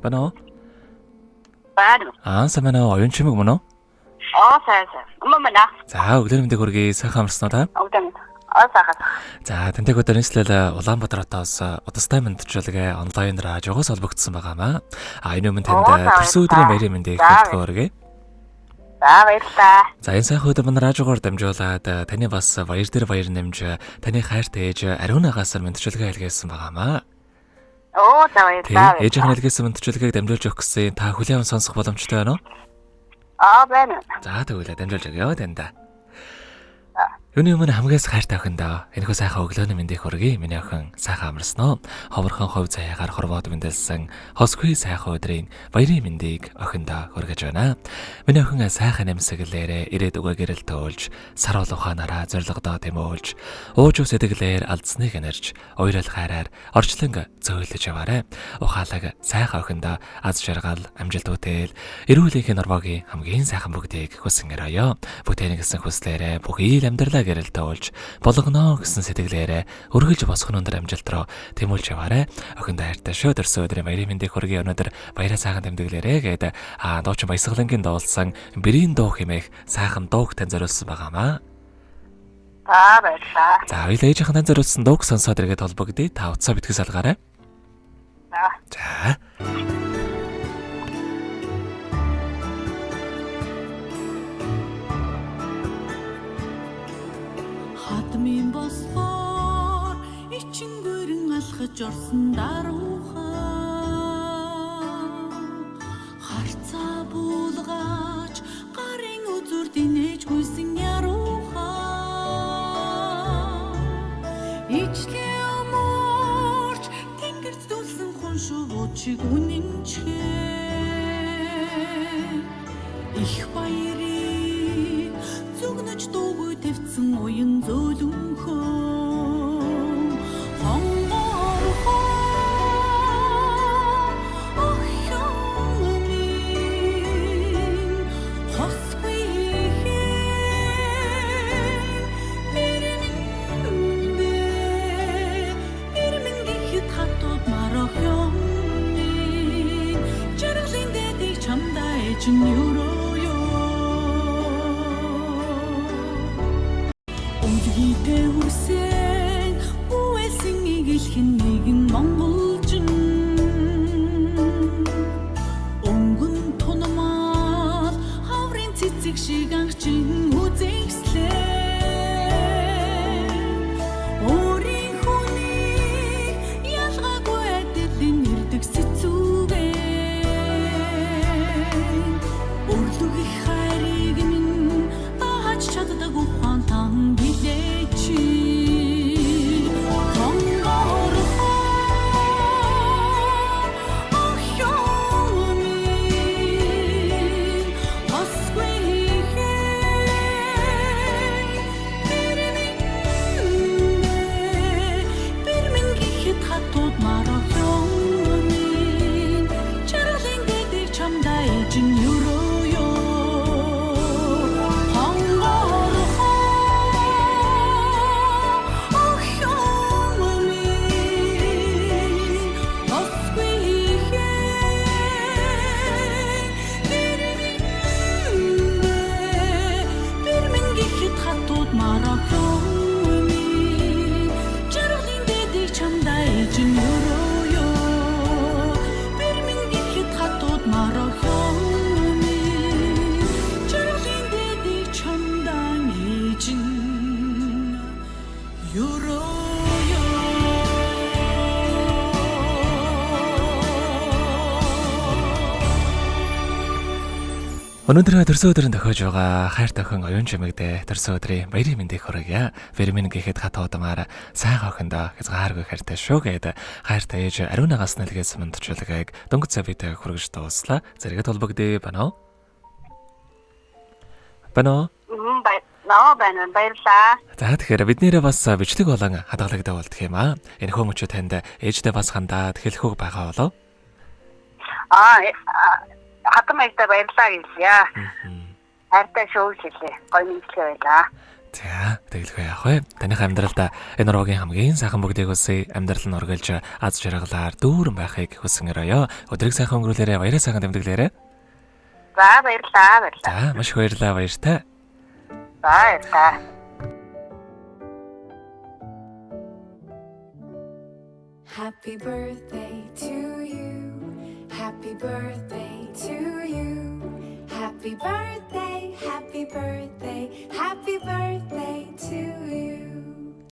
Байна уу? Байна. Сайн байна уу? Оюун чимэг мөн үү? Сайн. Мамана. За, өглөө мэндийг хүргэе. Сайхан амарсан уу та? Өглөө. Сайхан. За, тантай өдөр нийслэл Улаанбаатараас удастай мэндчилгээ онлайн радиогоос холбогдсон байгаамаа. Энэ өмнө танд төрсөн өдрийн баярын мэндийг хэлдэг. За, баярлалаа. За, энэ сайхан өдөр манай радиогоор дамжуулаад таны бас баяр дээр баяр нэмж таны хайртай ээж Ариунагаас мэндчилгээ хэлгээсэн байгаамаа. За, баярлалаа. Ээжийн хэлгээсэн мэндчилгээг дамжуулж өгөх гэсэн та хүлээн сонсох боломжтой байна уу? Байна. За, тэгвэл дамжуулж өгье танд. Юуны өмнө хамгаас хайртай охиндоо энэхүү сайхан өглөөний мэндийг хүргэе. Миний охин сайхан амарсан уу? Ховорхон хувь заяагаар хорвоод мэндэлсэн хосгүй сайхан өдрийн баярын мэндийг охиндоо хүргэж байна. Миний охин сайхан нэмсэглээрээ ирээд үгээ гэрэл төөлж, сар улууханаараа зоригдоо тэмүүлж, ууж сэтгэлээр алдсныг нэрж, уйрал хайраар орчлон зөөлөж яваарэ. Ухаалаг сайхан охиндоо аз жаргал, амжилт үтэл, эрүүл их нормогийн хамгийн сайхан бүгдийг хүсэн өрөөё. Бүтээн гэсэн хүслээрээ бүх ил амьдрал гэрэлтэй уулж болгоно гэсэн сэтгэлээрээ өргөлж босгон өндөр амжилт руу тэмүүлж яваарэ. Охиндоо хайртай шүү. Төрсөн өдрийн баярын мэндийг хүргэе. Өнөөдөр баяраа сайхан тэмдэглээрэ гэдэг дуучин Баясгалангийн дуулсан Бэрийн дуу хэмээх сайхан дууг тань зориулсан байгаамаа. Баярлалаа. За, хоёул ээжийнхэн тань зориулсан дууг сонсоод иргэд холбогдъё. Та утсаа битгий салгаарай. За. Хатмын босфор ичингөрөн алхаж орсон даруухаа харцаа буулгаач гарын үзүр динэж гүйсэн яруухаа ичлээ амарч тэнгэрт дүүлсэн хоншуучиг үнэнчээ их баярыг зүгнэж дуугүй твцэн уян зөөлөнхөө Үсэн үесэн игэлхэн нэгэн монголжин өнгөн тунмал хаврын цэцэг шиг анхчин үзэгслээ өөрийн хүнийг ялгаагүй адилын нэрдэг сэцүүгээ өрлөг их хайрыг минь тааж чаддаг ухаан тан Өнөөдөр төрсөн өдрийн тохиож байгаа хайртай охин оюун чимэгдээ төрсөн өдрийн баярын мэндийг хүргье. Фермин гэхэд хатуудмаар сайхан охиндоо хязгааргүй хайртай шүү гэдэг хайртай ээж Ариунагаас нэлгээсэн мэндчилгээг дөнгөж завьтай хүргэж дууслаа. Зэрэгэд холбогдъё байна уу? Байна уу? Баярлалаа. За, тэгэхээр биднэрээ бас бичлэг болон хадгалагдаа болдох юм аа. Энэ хүмүүчүүд танд ээждээ бас хандаад хэлэх үг байгаа болов? Хатамайтай баярлалаа гэлээ. Хайртай шүү гэлээ. Гоё мэдлэг байлаа. За, тэгэлгүй яах вэ? Таних амьдралдаа энэ урлагийн хамгийн сайхан бүгдийг үсэй, амьдрал нь ургалж аз жаргалаар дүүрэн байхыг хүсэн өрөөё. Өдрийг сайхан өнгөрүүлээрэ, баяраа сайхан тэмдэглээрэ. За баярлалаа. За, маш их баярлалаа, баяртай. Баярлалаа. Happy birthday to you. Happy birthday to you. Happy birthday, happy birthday, happy birthday to you.